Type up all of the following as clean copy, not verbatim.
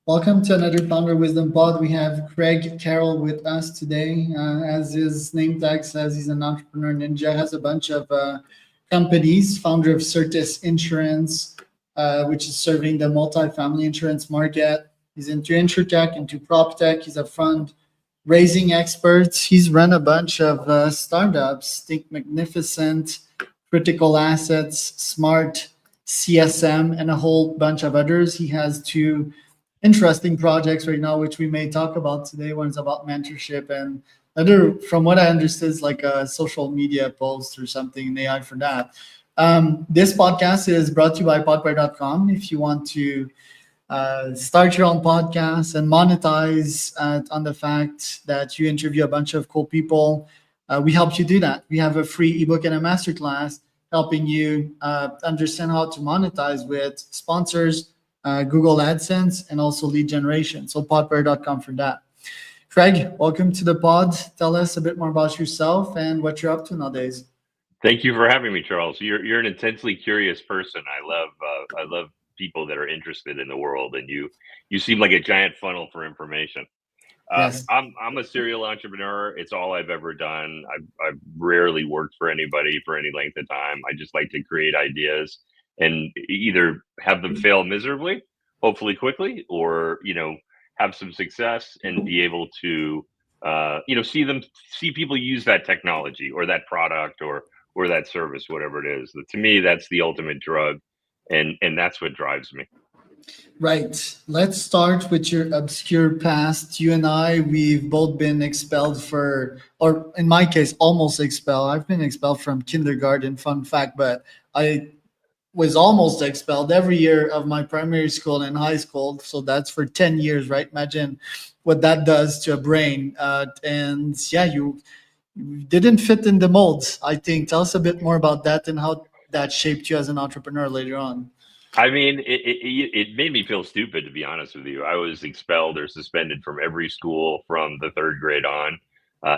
Welcome to another Founder Wisdom Pod. We have Caryl with us today. As his name tag says, he's an entrepreneur ninja, has a bunch of companies, founder of Sertis Insurance, which is serving the multifamily insurance market. He's into insurtech, into prop tech. He's a fund raising expert. He's run a bunch of startups, Think Magnificent, Critical Assets, Smart, CSM, and a whole bunch of others. He has two interesting projects right now, which we may talk about today. One's about mentorship, and other, from what I understood, is like a social media post or something in AI for that. This podcast is brought to you by podfire.com. If you want to start your own podcast and monetize on the fact that you interview a bunch of cool people, we help you do that. We have a free ebook and a masterclass helping you understand how to monetize with sponsors, Google AdSense, and also lead generation. So podfire.com for that. Craig, welcome to the pod. Tell us a bit more about yourself and what you're up to nowadays. Thank you for having me, Charles. You're an intensely curious person. I love people that are interested in the world, and you seem like a giant funnel for information. Yes. I'm a serial entrepreneur. It's all I've ever done. I've rarely worked for anybody for any length of time. I just like to create ideas and either have them fail miserably, hopefully quickly, or have some success and be able to see people use that technology or that product or that service, whatever it is. To me, that's the ultimate drug, and that's what drives me. Right. Let's start with your obscure past. You and I, we've both been expelled or in my case, almost expelled. I've been expelled from kindergarten, fun fact, but I was almost expelled every year of my primary school and high school. So that's for 10 years, right? Imagine what that does to a brain. And yeah, you didn't fit in the molds, I think. Tell us a bit more about that and how that shaped you as an entrepreneur later on. I mean, it made me feel stupid, to be honest with you. I was expelled or suspended from every school from the third grade on,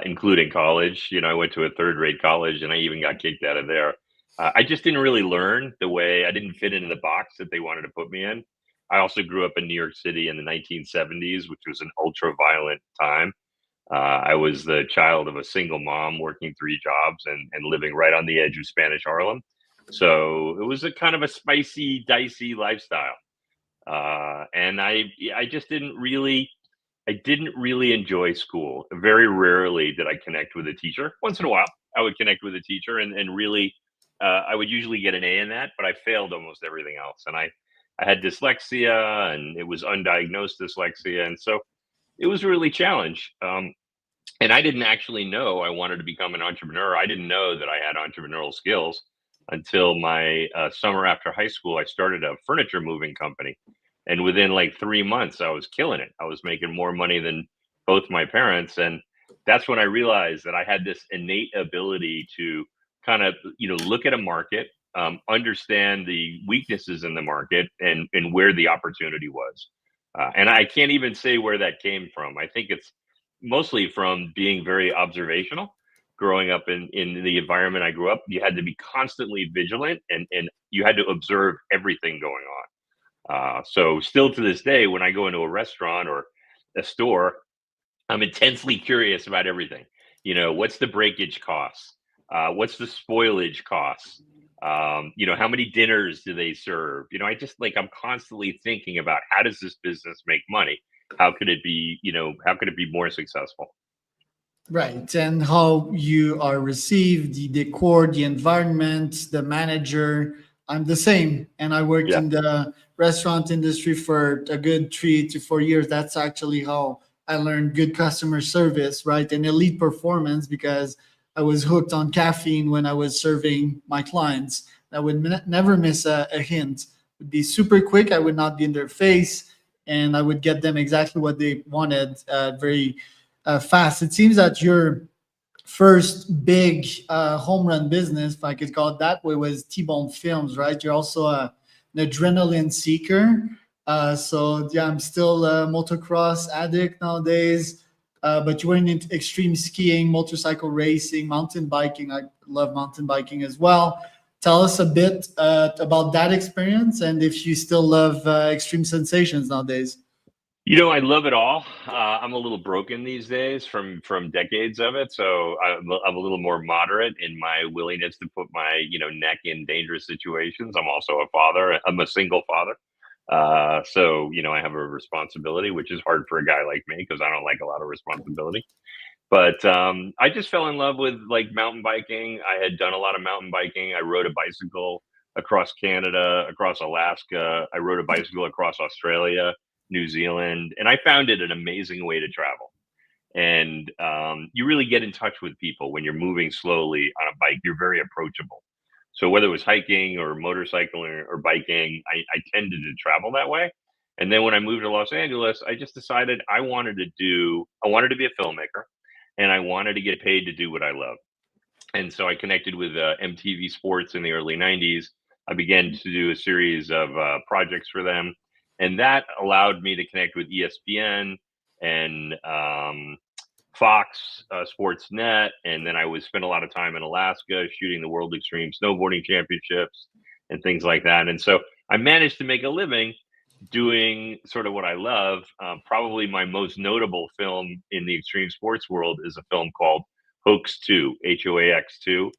including college. I went to a third-rate college, and I even got kicked out of there. I just didn't really learn the way. I didn't fit into the box that they wanted to put me in. I also grew up in New York City in the 1970s, which was an ultra-violent time. I was the child of a single mom working 3 jobs and living right on the edge of Spanish Harlem. So it was a kind of a spicy, dicey lifestyle. And I just didn't really enjoy school. Very rarely did I connect with a teacher. Once in a while, I would connect with a teacher and really, I would usually get an A in that, but I failed almost everything else. And I had dyslexia, and it was undiagnosed dyslexia. And so it was really a challenge. And I didn't actually know I wanted to become an entrepreneur. I didn't know that I had entrepreneurial skills until my summer after high school. I started a furniture moving company. And within like 3 months, I was killing it. I was making more money than both my parents. And that's when I realized that I had this innate ability to kind of, look at a market, understand the weaknesses in the market and where the opportunity was. And I can't even say where that came from. I think it's mostly from being very observational. Growing up in the environment I grew up, you had to be constantly vigilant and you had to observe everything going on. So still to this day, when I go into a restaurant or a store, I'm intensely curious about everything. What's the breakage costs? What's the spoilage costs? How many dinners do they serve? I'm constantly thinking about, how does this business make money? How could it be more successful? Right. And how you are received, the decor, the environment, the manager. I'm the same. And I worked in the restaurant industry for a good 3 to 4 years. That's actually how I learned good customer service, right? And elite performance, because I was hooked on caffeine when I was serving my clients. I would never miss a hint. It would be super quick. I would not be in their face, and I would get them exactly what they wanted very fast. It seems that your first big home run business, if I could call it that way, was T-Bone Films, right? You're also an adrenaline seeker. So yeah, I'm still a motocross addict nowadays. But you went into extreme skiing, motorcycle racing, mountain biking. I love mountain biking as well. Tell us a bit about that experience, and if you still love extreme sensations nowadays. I love it all. I'm a little broken these days from decades of it, so I'm a little more moderate in my willingness to put my neck in dangerous situations. I'm also a father. I'm a single father, so I have a responsibility, which is hard for a guy like me because I don't like a lot of responsibility. But I just fell in love with like mountain biking. I had done a lot of mountain biking. I rode a bicycle across Canada, across Alaska. I rode a bicycle across Australia, New Zealand, and I found it an amazing way to travel. And you really get in touch with people when you're moving slowly on a bike. You're very approachable. So whether it was hiking or motorcycling or biking, I tended to travel that way. And then when I moved to Los Angeles, I just decided I wanted to be a filmmaker and I wanted to get paid to do what I love. And so I connected with MTV Sports in the early 90s. I began to do a series of projects for them. And that allowed me to connect with ESPN and Fox Sports Net. And then I would spend a lot of time in Alaska shooting the World Extreme Snowboarding Championships and things like that. And so I managed to make a living doing sort of what I love. Probably my most notable film in the extreme sports world is a film called Hoax 2, HOAX 2,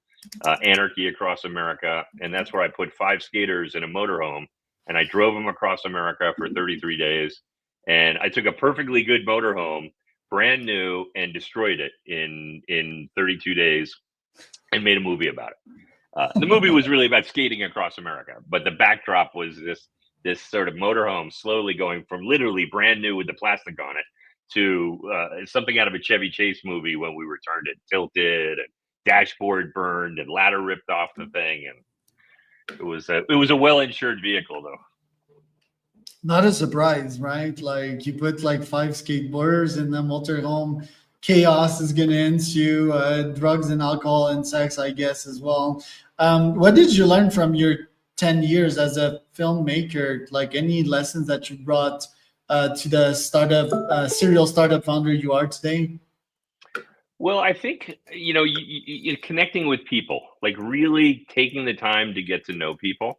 Anarchy Across America. And that's where I put 5 skaters in a motorhome and I drove them across America for 33 days. And I took a perfectly good motorhome, brand new, and destroyed it in 32 days and made a movie about it. The movie was really about skating across America, but the backdrop was this sort of motorhome slowly going from literally brand new with the plastic on it to something out of a Chevy Chase movie when we returned it, tilted and dashboard burned and ladder ripped off the thing, and it was a well insured vehicle though. Not a surprise, right? Like you put like 5 skateboarders in the motorhome, chaos is going to ensue, drugs and alcohol and sex, I guess, as well. What did you learn from your 10 years as a filmmaker? Like any lessons that you brought to the startup, serial startup founder you are today? Well, I think you connecting with people, like really taking the time to get to know people.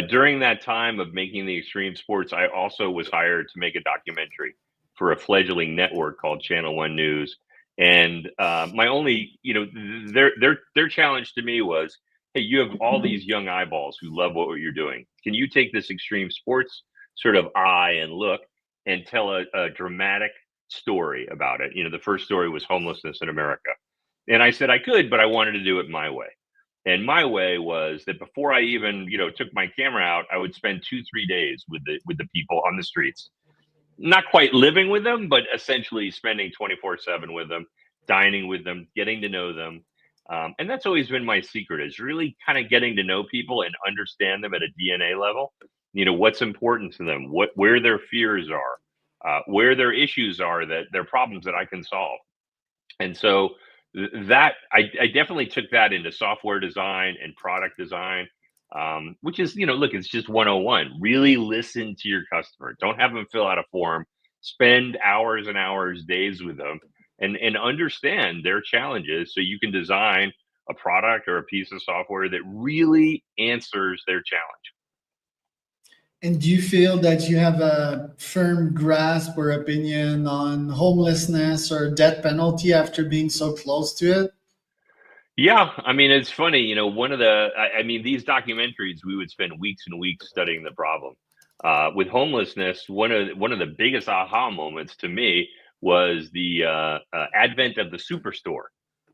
During that time of making the extreme sports, I also was hired to make a documentary for a fledgling network called Channel One News. And my only, their challenge to me was, hey, you have all these young eyeballs who love what you're doing. Can you take this extreme sports sort of eye and look and tell a dramatic story about it? The first story was homelessness in America. And I said I could, but I wanted to do it my way. And my way was that before I even, took my camera out, I would spend 2-3 days with the people on the streets, not quite living with them, but essentially spending 24/7 with them, dining with them, getting to know them. And that's always been my secret, is really kind of getting to know people and understand them at a DNA level. What's important to them, where their fears are, where their issues are, that their problems that I can solve. And so that I definitely took that into software design and product design, which is, look, it's just 101. Really listen to your customer. Don't have them fill out a form. Spend hours and hours, days with them, and understand their challenges so you can design a product or a piece of software that really answers their challenge. And do you feel that you have a firm grasp or opinion on homelessness or death penalty after being so close to it? Yeah, I mean, it's funny, one of these documentaries, we would spend weeks and weeks studying the problem. With homelessness, one of the biggest aha moments to me was the advent of the superstore,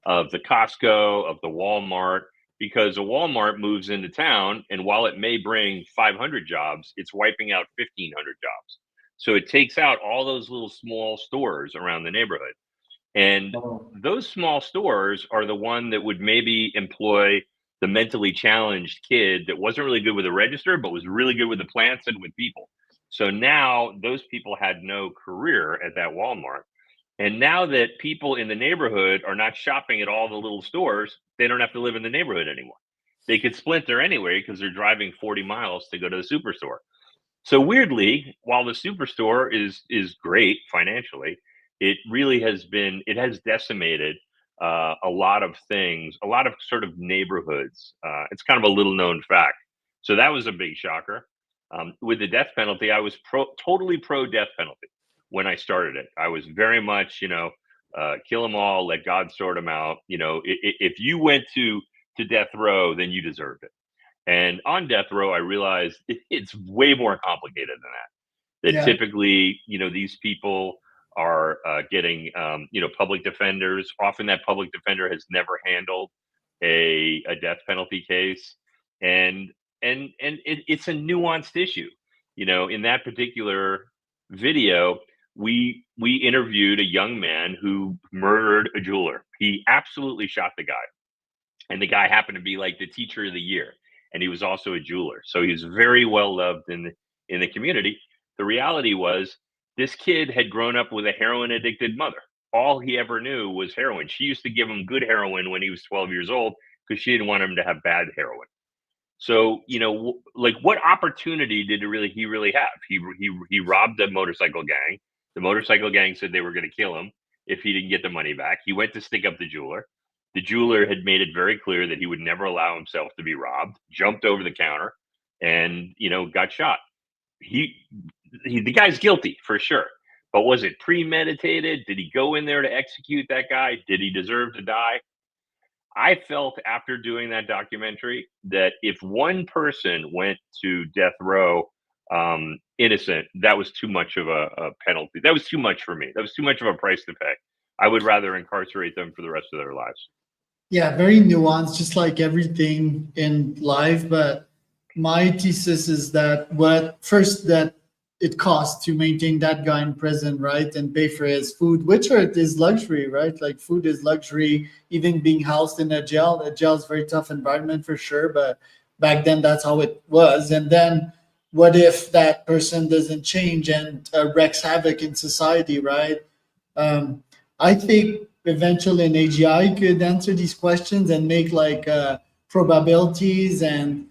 of the Costco, of the Walmart, because a Walmart moves into town, and while it may bring 500 jobs, it's wiping out 1,500 jobs. So it takes out all those little small stores around the neighborhood. And Oh. those small stores are the one that would maybe employ the mentally challenged kid that wasn't really good with a register, but was really good with the plants and with people. So now those people had no career at that Walmart. And now that people in the neighborhood are not shopping at all the little stores, they don't have to live in the neighborhood anymore. They could splinter anyway because they're driving 40 miles to go to the superstore. So weirdly, while the superstore is great financially, it has decimated a lot of things, a lot of sort of neighborhoods. It's kind of a little known fact. So that was a big shocker. With the death penalty, I was totally pro death penalty. when I started it. I was very much, kill them all, let God sort them out. If you went to death row, then you deserved it. And on death row, I realized it's way more complicated than that. That Yeah. typically, these people are getting, public defenders. Often that public defender has never handled a death penalty case, and it's a nuanced issue. In that particular video, we interviewed a young man who murdered a jeweler. He absolutely shot the guy, and the guy happened to be like the teacher of the year, and he was also a jeweler, so he was very well loved in the community. The reality was, this kid had grown up with a heroin addicted mother. All he ever knew was heroin. She used to give him good heroin when he was 12 years old because she didn't want him to have bad heroin. So, like, what opportunity did he really have? He robbed a motorcycle gang. The motorcycle gang said they were going to kill him if he didn't get the money back. He went to stick up the jeweler. The jeweler had made it very clear that he would never allow himself to be robbed. Jumped over the counter, and got shot. The guy's guilty for sure. But was it premeditated? Did he go in there to execute that guy? Did he deserve to die? I felt after doing that documentary that if one person went to death row innocent, that was too much of a penalty. That was too much for me. That was too much of a price to pay. I would rather incarcerate them for the rest of their lives. Yeah, very nuanced, just like everything in life. But my thesis is that that it costs to maintain that guy in prison, right? And pay for his food, which is luxury, right? Like food is luxury, even being housed in a jail. A jail is a very tough environment for sure, but back then that's how it was. And then what if that person doesn't change and wreaks havoc in society, right? I think eventually an AGI could answer these questions and make like probabilities and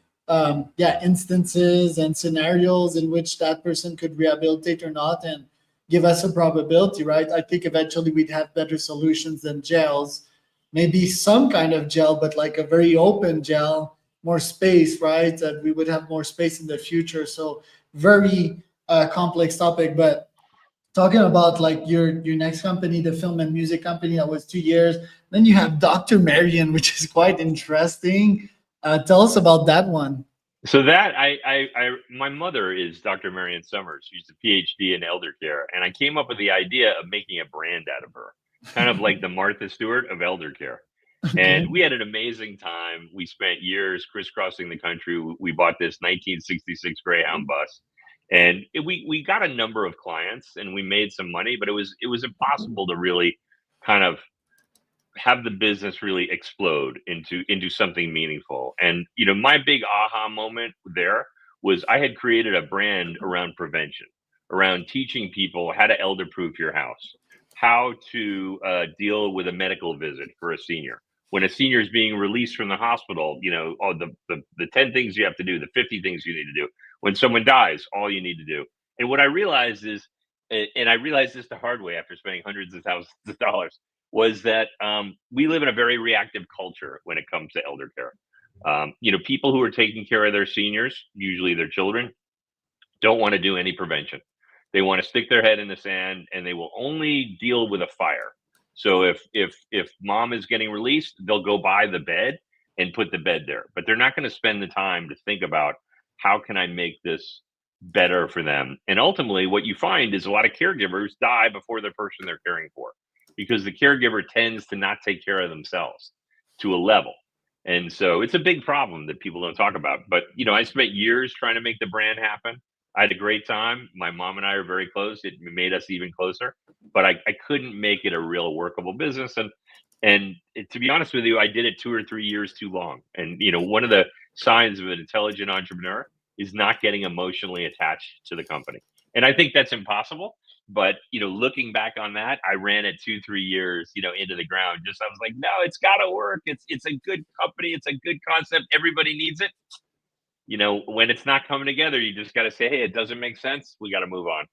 instances and scenarios in which that person could rehabilitate or not, and give us a probability, right? I think eventually we'd have better solutions than jails, maybe some kind of jail, but like a very open jail, more space, right? That we would have more space in the future. So very complex topic. But talking about like your next company, the film and music company, that was 2 years. Then you have Dr. Marion, which is quite interesting. Tell us about that one. So that my mother is Dr. Marion Summers. She's a PhD in elder care, and I came up with the idea of making a brand out of her, kind of like the Martha Stewart of elder care. Okay. And we had an amazing time. We spent years crisscrossing the country. We bought this 1966 Greyhound bus, and we got a number of clients, and we made some money. But it was impossible to really kind of have the business really explode into something meaningful. And my big aha moment there was I had created a brand around prevention, around teaching people how to elder proof your house, how to deal with a medical visit for a senior. When a senior is being released from the hospital, the 10 things you have to do, the 50 things you need to do. When someone dies, all you need to do. And what I realized is, and I realized this the hard way after spending hundreds of thousands of dollars, was that we live in a very reactive culture when it comes to elder care. People who are taking care of their seniors, usually their children, don't want to do any prevention. They want to stick their head in the sand, and they will only deal with a fire. So if mom is getting released, they'll go buy the bed and put the bed there, but they're not going to spend the time to think about how can I make this better for them. And ultimately, what you find is a lot of caregivers die before the person they're caring for, because the caregiver tends to not take care of themselves to a level. And so it's a big problem that people don't talk about. But, I spent years trying to make the brand happen. I had a great time. My mom and I are very close. It made us even closer, but I couldn't make it a real workable business. And to be honest with you, I did it 2 or 3 years too long. And, one of the signs of an intelligent entrepreneur is not getting emotionally attached to the company. And I think that's impossible. But, looking back on that, I ran it 2-3 years, into the ground. I was like, no, it's got to work. It's a good company. It's a good concept. Everybody needs it. When it's not coming together, you just got to say, hey, it doesn't make sense. We got to move on.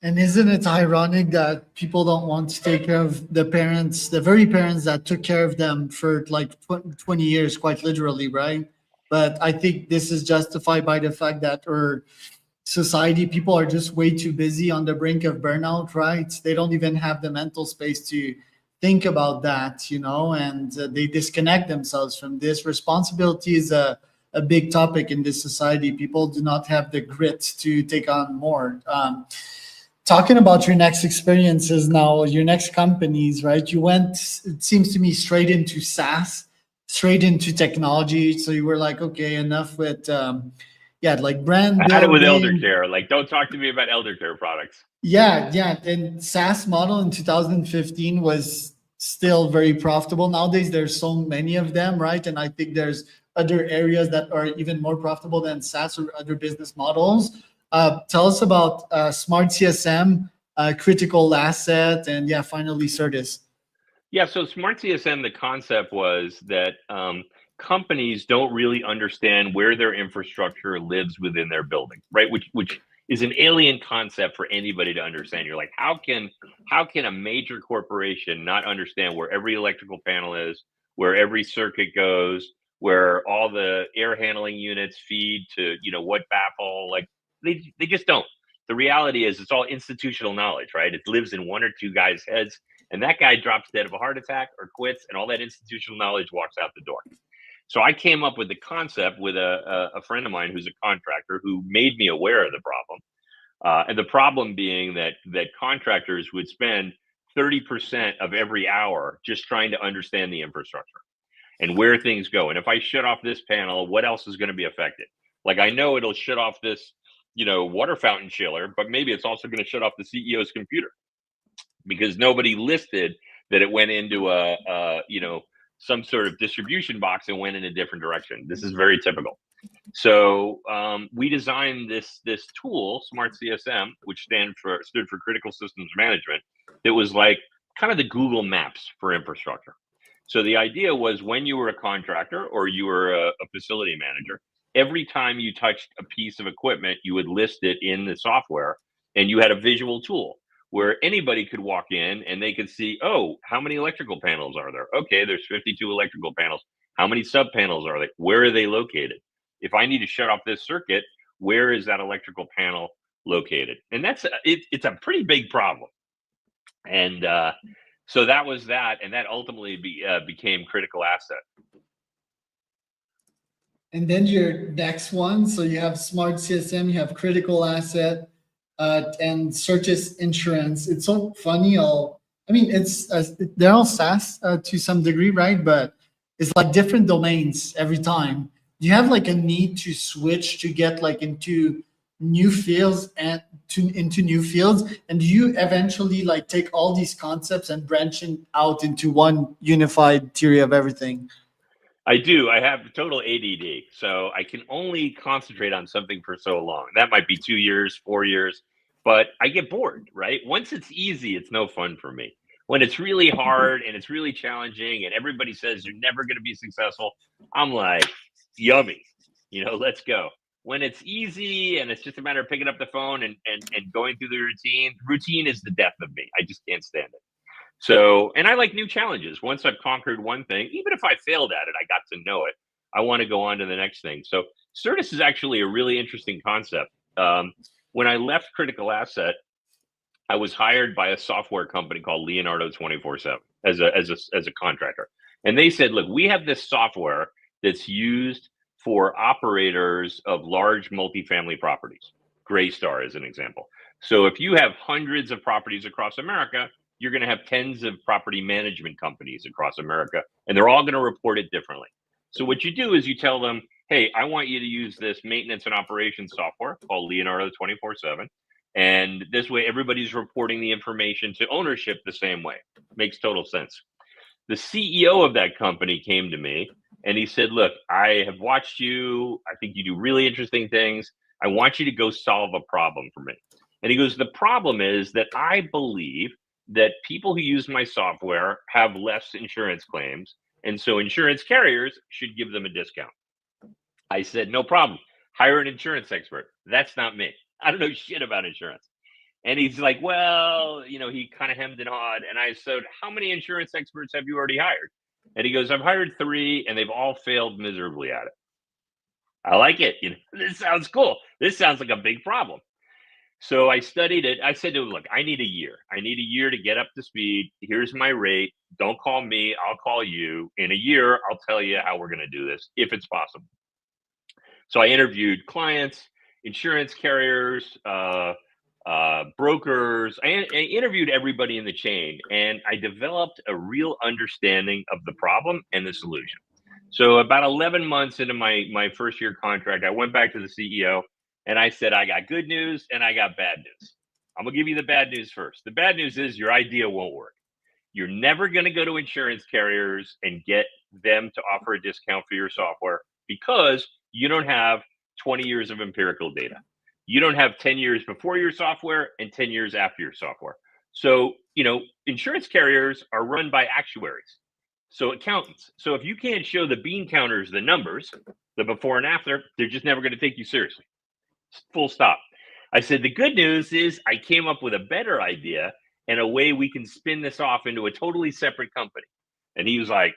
And isn't it ironic that people don't want to take care of the parents, the very parents that took care of them for like 20 years, quite literally, right? But I think this is justified by the fact that, or society, people are just way too busy on the brink of burnout, right? They don't even have the mental space to think about that, and they disconnect themselves from this. Responsibility is a big topic in this society. People do not have the grit to take on more. Talking about your next experiences now, your next companies, right? You went, it seems to me, straight into SaaS, straight into technology. So you were like, okay, enough with, yeah, like brand I had it with elder building. care. Like, don't talk to me about elder care products. Yeah, yeah. And SaaS model in 2015 was still very profitable. Nowadays, there's so many of them, right? And I think there's other areas that are even more profitable than SaaS or other business models. Tell us about Smart CSM, critical asset, and yeah, finally Sertis. Yeah, so Smart CSM, the concept was that companies don't really understand where their infrastructure lives within their building, right? Which is an alien concept for anybody to understand. You're like, how can a major corporation not understand where every electrical panel is, where every circuit goes, where all the air handling units feed to what baffle? Like they just don't. The reality is it's all institutional knowledge, right? It lives in one or two guys' heads, and that guy drops dead of a heart attack or quits, and all that institutional knowledge walks out the door. So I came up with the concept with a friend of mine who's a contractor who made me aware of the problem. And the problem being that contractors would spend 30% of every hour just trying to understand the infrastructure and where things go. And if I shut off this panel, what else is going to be affected? Like, I know it'll shut off this, water fountain chiller, but maybe it's also going to shut off the CEO's computer because nobody listed that it went into some sort of distribution box and went in a different direction. This is very typical. So we designed this tool, Smart CSM, which stood for Critical Systems Management. That was like kind of the Google Maps for infrastructure. So the idea was when you were a contractor or you were a facility manager, every time you touched a piece of equipment, you would list it in the software, and you had a visual tool where anybody could walk in and they could see, oh, how many electrical panels are there? Okay, there's 52 electrical panels. How many sub panels are they? Where are they located? If I need to shut off this circuit, where is that electrical panel located? And it's a pretty big problem. And so that was that, and that ultimately became Critical Asset. And then your next one, so you have Smart CSM, you have critical asset, and Sertis insurance. It's so funny. They're all SaaS to some degree, right? But it's like different domains every time. Do you have like a need to switch to get like into new fields into new fields? And do you eventually like take all these concepts and branching out into one unified theory of everything? I do. I have total ADD, so I can only concentrate on something for so long. That might be 2 years, 4 years, but I get bored, right? Once it's easy, it's no fun for me. When it's really hard and it's really challenging and everybody says you're never going to be successful, I'm like, yummy, let's go. When it's easy and it's just a matter of picking up the phone and going through the routine is the death of me. I just can't stand it. So, and I like new challenges. Once I've conquered one thing, even if I failed at it, I got to know it. I want to go on to the next thing. So, Sertis is actually a really interesting concept. When I left Critical Asset, I was hired by a software company called Leonardo 24/7 as a contractor, and they said, "Look, we have this software that's used for operators of large multifamily properties. Greystar is an example. So if you have hundreds of properties across America, you're going to have tens of property management companies across America, and they're all going to report it differently. So what you do is you tell them, hey, I want you to use this maintenance and operations software called Leonardo 24/7. And this way, everybody's reporting the information to ownership the same way. Makes total sense. The CEO of that company came to me and he said, look, I have watched you. I think you do really interesting things. I want you to go solve a problem for me. And he goes, the problem is that I believe that people who use my software have less insurance claims. And so insurance carriers should give them a discount. I said, no problem. Hire an insurance expert. That's not me. I don't know shit about insurance. And he's like, well, he kind of hemmed and hawed. And I said, how many insurance experts have you already hired? And he goes, I've hired 3 and they've all failed miserably at it. I like it. This sounds cool. This sounds like a big problem. So I studied it. I said to him, look, I need a year. I need a year to get up to speed. Here's my rate. Don't call me. I'll call you. In a year, I'll tell you how we're going to do this, if it's possible. So I interviewed clients, insurance carriers, brokers. I interviewed everybody in the chain, and I developed a real understanding of the problem and the solution. So about 11 months into my first year contract, I went back to the CEO and I said, I got good news and I got bad news. I'm going to give you the bad news first. The bad news is your idea won't work. You're never going to go to insurance carriers and get them to offer a discount for your software because you don't have 20 years of empirical data. You don't have 10 years before your software and 10 years after your software. So, insurance carriers are run by actuaries. So accountants. So if you can't show the bean counters the numbers, the before and after, they're just never going to take you seriously. Full stop. I said, the good news is I came up with a better idea and a way we can spin this off into a totally separate company. And he was like,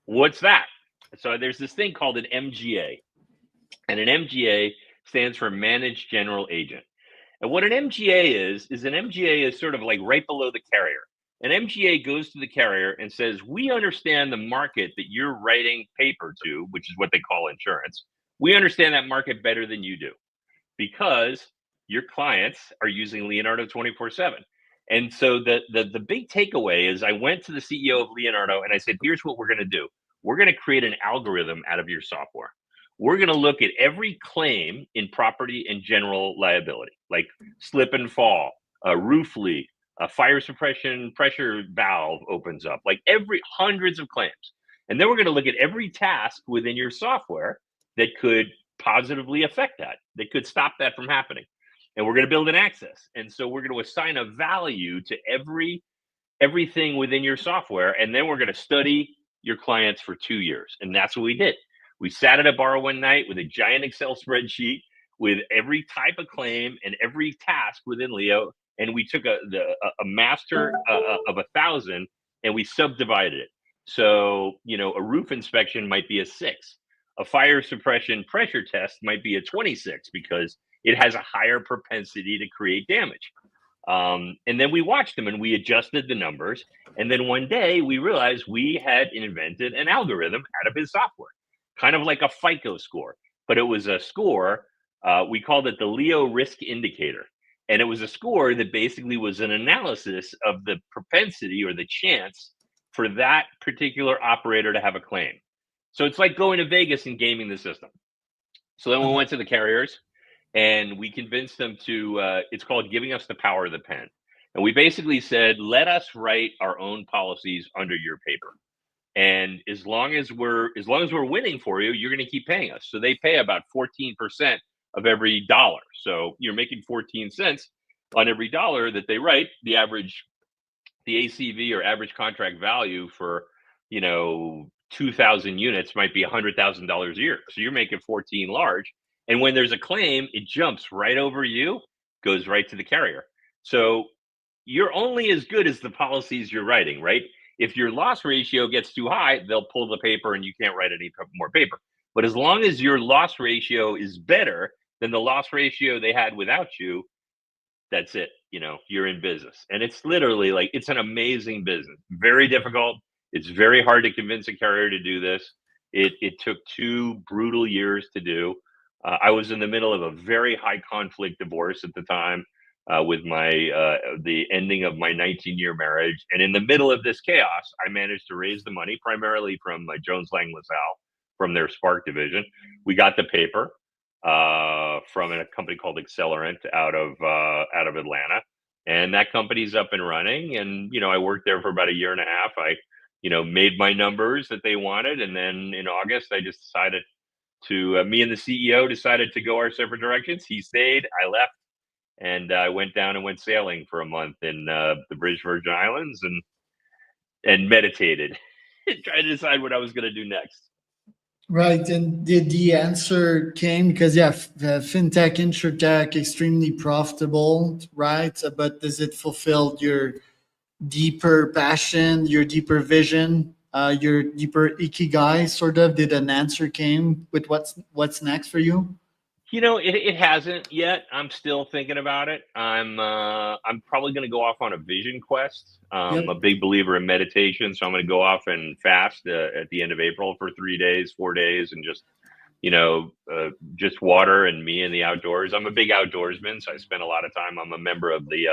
what's that? So there's this thing called an MGA. And an MGA stands for Managed General Agent. And what an MGA is an MGA is sort of like right below the carrier. An MGA goes to the carrier and says, we understand the market that you're writing paper to, which is what they call insurance. We understand that market better than you do because your clients are using Leonardo 24/7. And so the big takeaway is I went to the CEO of Leonardo and I said, here's what we're going to do. We're going to create an algorithm out of your software. We're going to look at every claim in property and general liability, like slip and fall, a roof leak, a fire suppression pressure valve opens up, like hundreds of claims. And then we're going to look at every task within your software that could positively affect that could stop that from happening. And we're going to build an access. And so we're going to assign a value to everything within your software. And then we're going to study your clients for 2 years. And that's what we did. We sat at a bar one night with a giant Excel spreadsheet with every type of claim and every task within Leo. And we took a master of 1,000 and we subdivided it. So, a roof inspection might be a 6. A fire suppression pressure test might be a 26 because it has a higher propensity to create damage. And then we watched them and we adjusted the numbers. And then one day we realized we had invented an algorithm out of his software, kind of like a FICO score, but it was a score. We called it the Leo Risk Indicator. And it was a score that basically was an analysis of the propensity or the chance for that particular operator to have a claim. So it's like going to Vegas and gaming the system. So then we went to the carriers and we convinced them to, it's called giving us the power of the pen. And we basically said, let us write our own policies under your paper. And as long as we're winning for you, you're going to keep paying us. So they pay about 14% of every dollar. So you're making 14 cents on every dollar that they write. The ACV or average contract value for, 2,000 units might be $100,000 a year. So you're making 14 large. And when there's a claim, it jumps right over you, goes right to the carrier. So you're only as good as the policies you're writing, right? If your loss ratio gets too high, they'll pull the paper and you can't write any more paper. But as long as your loss ratio is better than the loss ratio they had without you, that's it. You're in business. And it's literally like, it's an amazing business. Very difficult. It's very hard to convince a carrier to do this. It took 2 brutal years to do. I was in the middle of a very high conflict divorce at the time with the ending of my 19-year marriage. And in the middle of this chaos, I managed to raise the money primarily from Jones Lang LaSalle from their Spark division. We got the paper from a company called Expelled out of Atlanta. And that company's up and running. And, I worked there for about 1.5 years. I, made my numbers that they wanted. And then in August, I just decided me and the CEO decided to go our separate directions. He stayed, I left, and I went down and went sailing for a month in the British Virgin Islands and meditated, trying to decide what I was going to do next. Right. And did the answer came because fintech, insurtech, extremely profitable, right? But does it fulfill your deeper passion, your deeper vision your deeper ikigai sort of? Did an answer came with what's next for you? It hasn't yet. I'm still thinking about it. I'm probably going to go off on a vision quest. I'm Yep. a big believer in meditation, so I'm going to go off and fast at the end of April for 3 days, 4 days, and just water and me in the outdoors. I'm a big outdoorsman, so I spend a lot of time. I'm a member of the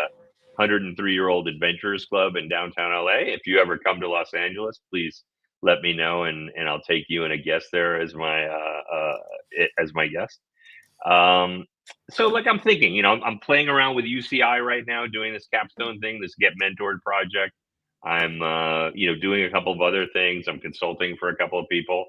103-year-old Adventurers Club in downtown LA. If you ever come to Los Angeles, please let me know, and I'll take you and a guest there as my guest. So like I'm thinking, I'm playing around with UCI right now, doing this capstone thing, this Get Mentored project. I'm, doing a couple of other things. I'm consulting for a couple of people,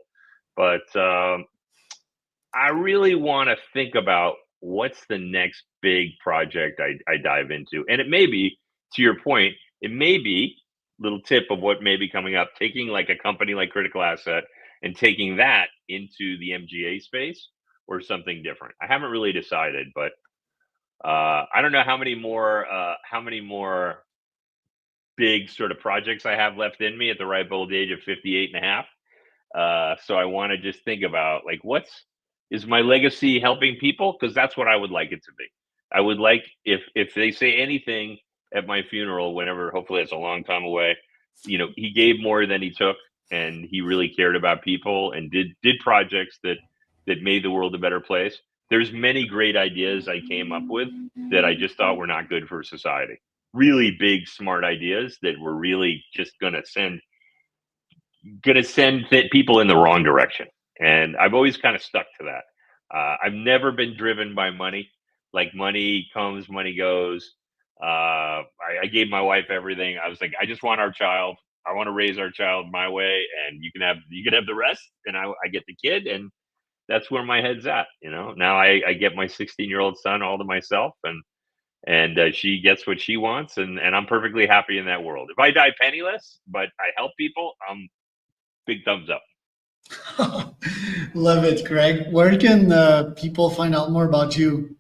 but I really want to think about what's the next big project I dive into. And it may be, to your point, it may be little tip of what may be coming up, taking like a company like Critical Asset and taking that into the MGA space or something different. I haven't really decided, but I don't know how many more big sort of projects I have left in me at the ripe old age of 58 and a half. So I want to just think about like, is my legacy helping people? Because that's what I would like it to be. I would like if they say anything at my funeral, whenever, hopefully it's a long time away, he gave more than he took, and he really cared about people and did projects that made the world a better place. There's many great ideas I came up with that I just thought were not good for society. Really big, smart ideas that were really just going to send people in the wrong direction. And I've always kind of stuck to that. I've never been driven by money. Like money comes, money goes. I gave my wife everything. I was like, I just want our child. I want to raise our child my way, and you can have the rest, and I get the kid, and that's where my head's at. Now I get my 16-year-old son all to myself, and she gets what she wants, and I'm perfectly happy in that world. If I die penniless, but I help people, big thumbs up. Love it, Greg. Where can people find out more about you?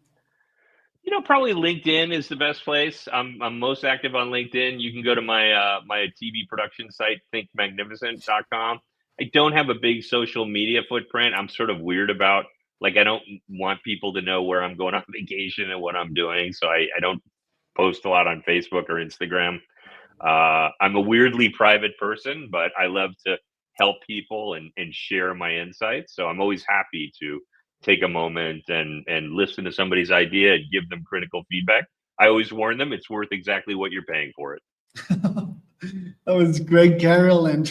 Probably LinkedIn is the best place. I'm most active on LinkedIn. You can go to my my TV production site, thinkmagnificent.com. I don't have a big social media footprint. I'm sort of weird about, like, I don't want people to know where I'm going on vacation and what I'm doing. So I don't post a lot on Facebook or Instagram. I'm a weirdly private person, but I love to help people and share my insights. So I'm always happy to take a moment and listen to somebody's idea and give them critical feedback. I always warn them it's worth exactly what you're paying for it. That was Greg Caryl and